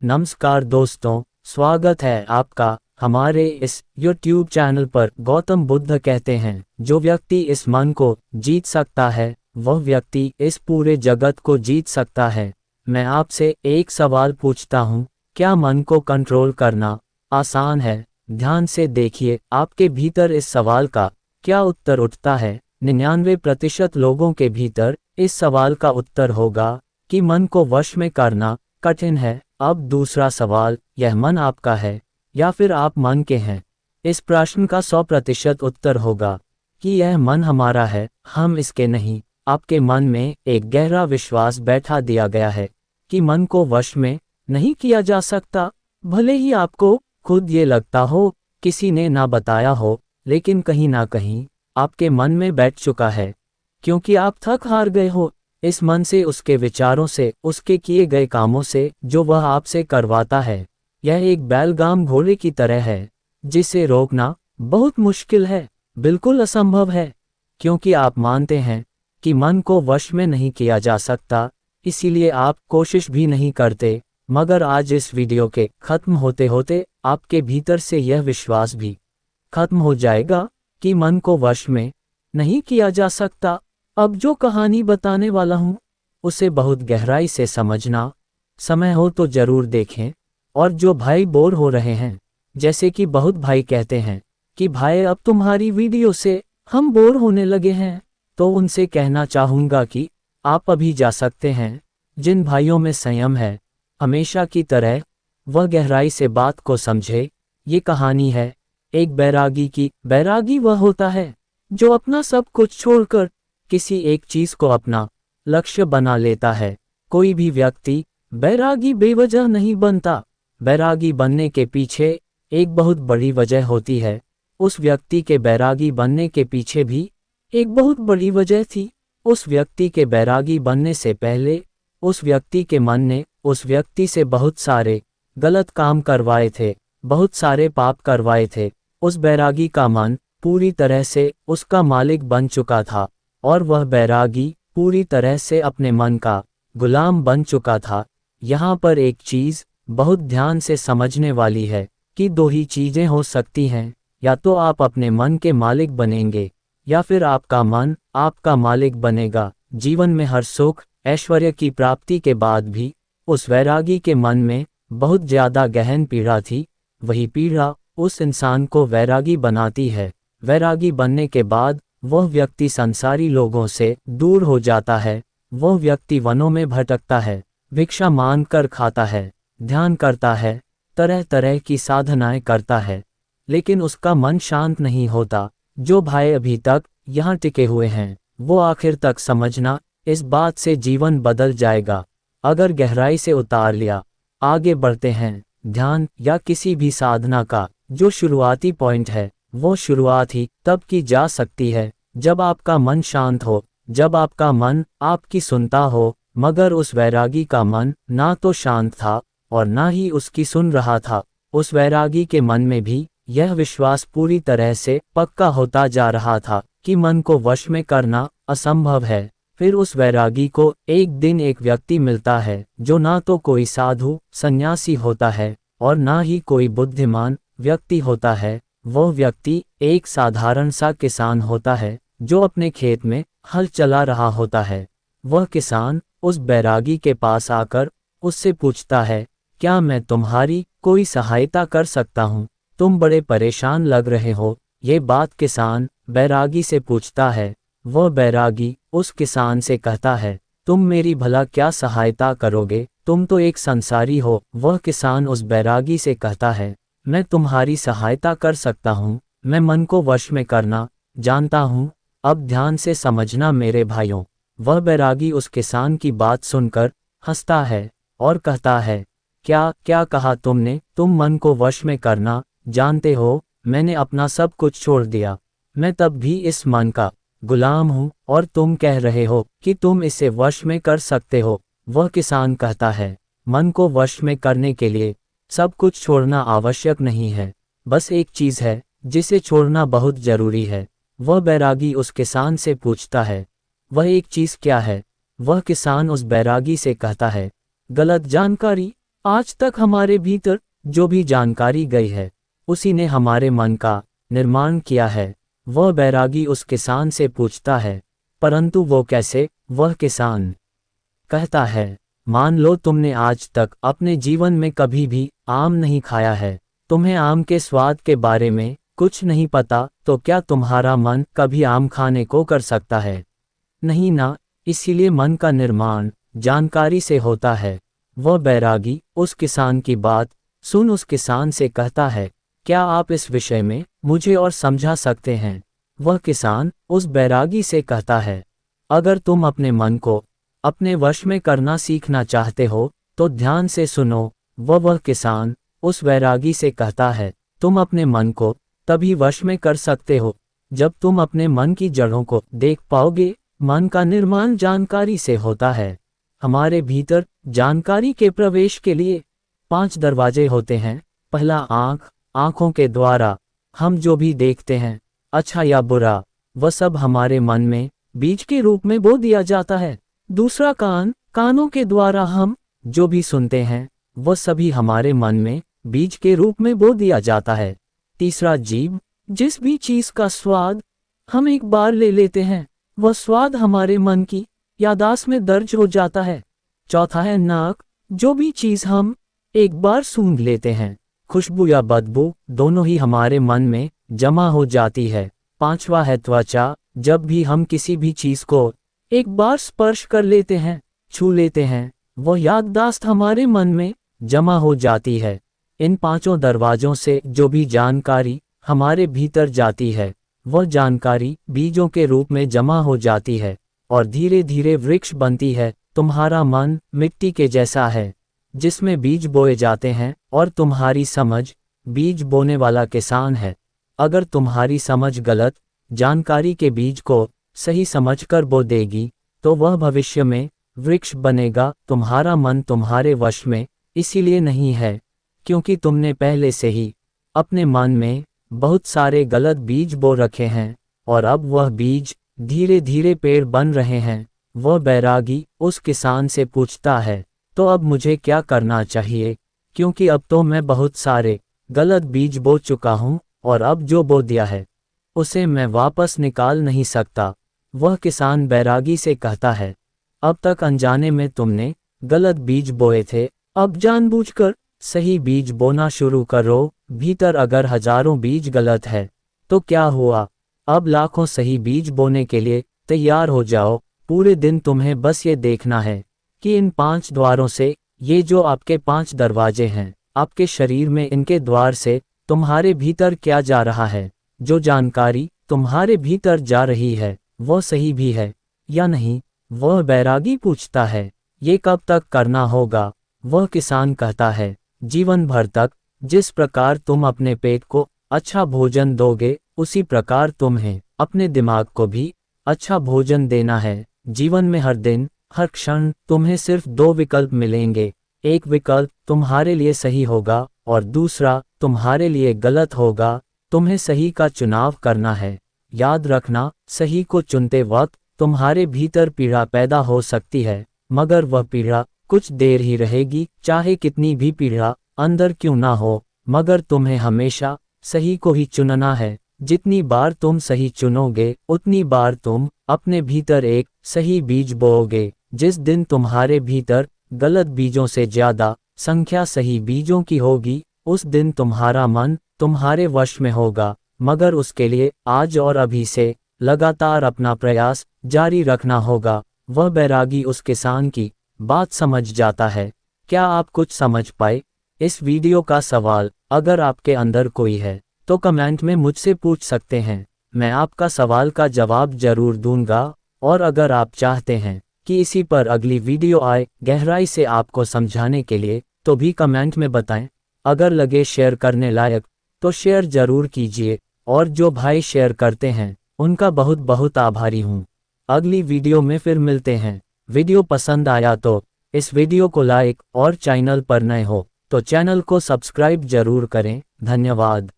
नमस्कार दोस्तों, स्वागत है आपका हमारे इस YouTube चैनल पर। गौतम बुद्ध कहते हैं, जो व्यक्ति इस मन को जीत सकता है वह व्यक्ति इस पूरे जगत को जीत सकता है। मैं आपसे एक सवाल पूछता हूँ, क्या मन को कंट्रोल करना आसान है? ध्यान से देखिए आपके भीतर इस सवाल का क्या उत्तर उठता है। 99% लोगों के भीतर इस सवाल का उत्तर होगा कि मन को वश में करना कठिन है। अब दूसरा सवाल, यह मन आपका है या फिर आप मन के हैं? इस प्रश्न का 100% उत्तर होगा कि यह मन हमारा है, हम इसके नहीं। आपके मन में एक गहरा विश्वास बैठा दिया गया है कि मन को वश में नहीं किया जा सकता। भले ही आपको खुद ये लगता हो, किसी ने ना बताया हो, लेकिन कहीं ना कहीं आपके मन में बैठ चुका है, क्योंकि आप थक हार गए हो इस मन से, उसके विचारों से, उसके किए गए कामों से जो वह आपसे करवाता है। यह एक बैलगाम घोड़े की तरह है जिसे रोकना बहुत मुश्किल है, बिल्कुल असंभव है, क्योंकि आप मानते हैं कि मन को वश में नहीं किया जा सकता, इसीलिए आप कोशिश भी नहीं करते। मगर आज इस वीडियो के खत्म होते होते आपके भीतर से यह विश्वास भी खत्म हो जाएगा कि मन को वश में नहीं किया जा सकता। अब जो कहानी बताने वाला हूँ उसे बहुत गहराई से समझना, समय हो तो जरूर देखें। और जो भाई बोर हो रहे हैं, जैसे कि बहुत भाई कहते हैं कि भाई अब तुम्हारी वीडियो से हम बोर होने लगे हैं, तो उनसे कहना चाहूँगा कि आप अभी जा सकते हैं। जिन भाइयों में संयम है, हमेशा की तरह वह गहराई से बात को समझे। ये कहानी है एक बैरागी की। बैरागी वह होता है जो अपना सब कुछ छोड़कर किसी एक चीज को अपना लक्ष्य बना लेता है। कोई भी व्यक्ति बैरागी बेवजह नहीं बनता। बैरागी बनने के पीछे एक बहुत बड़ी वजह होती है। उस व्यक्ति के बैरागी बनने के पीछे भी एक बहुत बड़ी वजह थी। उस व्यक्ति के बैरागी बनने से पहले उस व्यक्ति के मन ने उस व्यक्ति से बहुत सारे गलत काम करवाए थे, बहुत सारे पाप करवाए थे। उस बैरागी का मन पूरी तरह से उसका मालिक बन चुका था और वह बैरागी पूरी तरह से अपने मन का गुलाम बन चुका था। यहाँ पर एक चीज़ बहुत ध्यान से समझने वाली है कि दो ही चीज़ें हो सकती हैं, या तो आप अपने मन के मालिक बनेंगे या फिर आपका मन आपका मालिक बनेगा। जीवन में हर सुख ऐश्वर्य की प्राप्ति के बाद भी उस वैरागी के मन में बहुत ज़्यादा गहन पीड़ा थी। वही पीड़ा उस इंसान को वैरागी बनाती है। वैरागी बनने के बाद वह व्यक्ति संसारी लोगों से दूर हो जाता है। वह व्यक्ति वनों में भटकता है, भिक्षा मांग कर खाता है, ध्यान करता है, तरह तरह की साधनाएं करता है, लेकिन उसका मन शांत नहीं होता। जो भाई अभी तक यहाँ टिके हुए हैं, वो आखिर तक समझना, इस बात से जीवन बदल जाएगा। अगर गहराई से उतार लिया, आगे बढ़ते हैं। ध्यान या किसी भी साधना का जो शुरुआती पॉइंट है, वो शुरुआत ही तब की जा सकती है जब आपका मन शांत हो, जब आपका मन आपकी सुनता हो। मगर उस वैरागी का मन ना तो शांत था और ना ही उसकी सुन रहा था। उस वैरागी के मन में भी यह विश्वास पूरी तरह से पक्का होता जा रहा था कि मन को वश में करना असंभव है। फिर उस वैरागी को एक दिन एक व्यक्ति मिलता है जो ना तो कोई साधु सन्यासी होता है और ना ही कोई बुद्धिमान व्यक्ति होता है। वह व्यक्ति एक साधारण सा किसान होता है जो अपने खेत में हल चला रहा होता है। वह किसान उस बैरागी के पास आकर उससे पूछता है, क्या मैं तुम्हारी कोई सहायता कर सकता हूँ? तुम बड़े परेशान लग रहे हो। ये बात किसान बैरागी से पूछता है। वह बैरागी उस किसान से कहता है, तुम मेरी भला क्या सहायता करोगे? तुम तो एक संसारी हो। वह किसान उस बैरागी से कहता है, मैं तुम्हारी सहायता कर सकता हूँ, मैं मन को वश में करना जानता हूँ। अब ध्यान से समझना मेरे भाइयों। वह बैरागी उस किसान की बात सुनकर हंसता है और कहता है, क्या क्या कहा तुमने? तुम मन को वश में करना जानते हो? मैंने अपना सब कुछ छोड़ दिया, मैं तब भी इस मन का गुलाम हूँ और तुम कह रहे हो कि तुम इसे वश में कर सकते हो। वह किसान कहता है, मन को वश में करने के लिए सब कुछ छोड़ना आवश्यक नहीं है, बस एक चीज़ है जिसे छोड़ना बहुत जरूरी है। वह बैरागी उस किसान से पूछता है, वह एक चीज़ क्या है? वह किसान उस बैरागी से कहता है, गलत जानकारी। आज तक हमारे भीतर जो भी जानकारी गई है उसी ने हमारे मन का निर्माण किया है। वह बैरागी उस किसान से पूछता है, परंतु वो कैसे? वह किसान कहता है, मान लो तुमने आज तक अपने जीवन में कभी भी आम नहीं खाया है, तुम्हें आम के स्वाद के बारे में कुछ नहीं पता, तो क्या तुम्हारा मन कभी आम खाने को कर सकता है? नहीं ना। इसीलिए मन का निर्माण जानकारी से होता है। वह बैरागी उस किसान की बात सुन उस किसान से कहता है, क्या आप इस विषय में मुझे और समझा सकते हैं? वह किसान उस बैरागी से कहता है, अगर तुम अपने मन को अपने वश में करना सीखना चाहते हो तो ध्यान से सुनो। वह किसान उस बैरागी से कहता है, तुम अपने मन को तभी वश में कर सकते हो जब तुम अपने मन की जड़ों को देख पाओगे। मन का निर्माण जानकारी से होता है। हमारे भीतर जानकारी के प्रवेश के लिए 5 दरवाजे होते हैं। पहला आँख, आँखों के द्वारा हम जो भी देखते हैं, अच्छा या बुरा, वह सब हमारे मन में बीज के रूप में बो दिया जाता है। दूसरा कान, कानों के द्वारा हम जो भी सुनते हैं वह सभी हमारे मन में बीज के रूप में बो दिया जाता है। तीसरा जीभ, जिस भी चीज का स्वाद हम एक बार ले लेते हैं वह स्वाद हमारे मन की याददाश्त में दर्ज हो जाता है। चौथा है नाक, जो भी चीज हम एक बार सूंघ लेते हैं, खुशबू या बदबू दोनों ही हमारे मन में जमा हो जाती है। पांचवा है त्वचा, जब भी हम किसी भी चीज को एक बार स्पर्श कर लेते हैं, छू लेते हैं, वह याददाश्त हमारे मन में जमा हो जाती है। इन 5 दरवाजों से जो भी जानकारी हमारे भीतर जाती है वह जानकारी बीजों के रूप में जमा हो जाती है और धीरे धीरे वृक्ष बनती है। तुम्हारा मन मिट्टी के जैसा है जिसमें बीज बोए जाते हैं और तुम्हारी समझ बीज बोने वाला किसान है। अगर तुम्हारी समझ गलत जानकारी के बीज को सही समझकर बो देगी तो वह भविष्य में वृक्ष बनेगा। तुम्हारा मन तुम्हारे वश में इसीलिए नहीं है क्योंकि तुमने पहले से ही अपने मन में बहुत सारे गलत बीज बो रखे हैं और अब वह बीज धीरे धीरे पेड़ बन रहे हैं। वह बैरागी उस किसान से पूछता है, तो अब मुझे क्या करना चाहिए? क्योंकि अब तो मैं बहुत सारे गलत बीज बो चुका हूँ और अब जो बो दिया है उसे मैं वापस निकाल नहीं सकता। वह किसान बैरागी से कहता है, अब तक अनजाने में तुमने गलत बीज बोए थे, अब जानबूझकर सही बीज बोना शुरू करो। भीतर अगर हजारों बीज गलत है तो क्या हुआ? अब लाखों सही बीज बोने के लिए तैयार हो जाओ। पूरे दिन तुम्हें बस ये देखना है कि इन 5 द्वारों से, ये जो आपके 5 दरवाजे हैं, आपके शरीर में इनके द्वार से तुम्हारे भीतर क्या जा रहा है। जो जानकारी तुम्हारे भीतर जा रही है वह सही भी है या नहीं? वह बैरागी पूछता है, ये कब तक करना होगा? वह किसान कहता है, जीवन भर तक। जिस प्रकार तुम अपने पेट को अच्छा भोजन दोगे उसी प्रकार तुम्हें अपने दिमाग को भी अच्छा भोजन देना है। जीवन में हर दिन हर क्षण तुम्हें सिर्फ 2 विकल्प मिलेंगे। एक विकल्प तुम्हारे लिए सही होगा और दूसरा तुम्हारे लिए गलत होगा। तुम्हें सही का चुनाव करना है। याद रखना, सही को चुनते वक्त तुम्हारे भीतर पीड़ा पैदा हो सकती है, मगर वह पीड़ा कुछ देर ही रहेगी। चाहे कितनी भी पीड़ा अंदर क्यों ना हो, मगर तुम्हें हमेशा सही को ही चुनना है। जितनी बार तुम सही चुनोगे उतनी बार तुम अपने भीतर एक सही बीज बोओगे। जिस दिन तुम्हारे भीतर गलत बीजों से ज्यादा संख्या सही बीजों की होगी उस दिन तुम्हारा मन तुम्हारे वश में होगा। मगर उसके लिए आज और अभी से लगातार अपना प्रयास जारी रखना होगा। वह बैरागी उस किसान की बात समझ जाता है। क्या आप कुछ समझ पाए इस वीडियो का सवाल? अगर आपके अंदर कोई है तो कमेंट में मुझसे पूछ सकते हैं, मैं आपका सवाल का जवाब जरूर दूंगा। और अगर आप चाहते हैं कि इसी पर अगली वीडियो आए गहराई से आपको समझाने के लिए, तो भी कमेंट में बताएं। अगर लगे शेयर करने लायक तो शेयर जरूर कीजिए, और जो भाई शेयर करते हैं उनका बहुत बहुत आभारी हूँ। अगली वीडियो में फिर मिलते हैं। वीडियो पसंद आया तो इस वीडियो को लाइक और चैनल पर नए हो तो चैनल को सब्सक्राइब जरूर करें। धन्यवाद।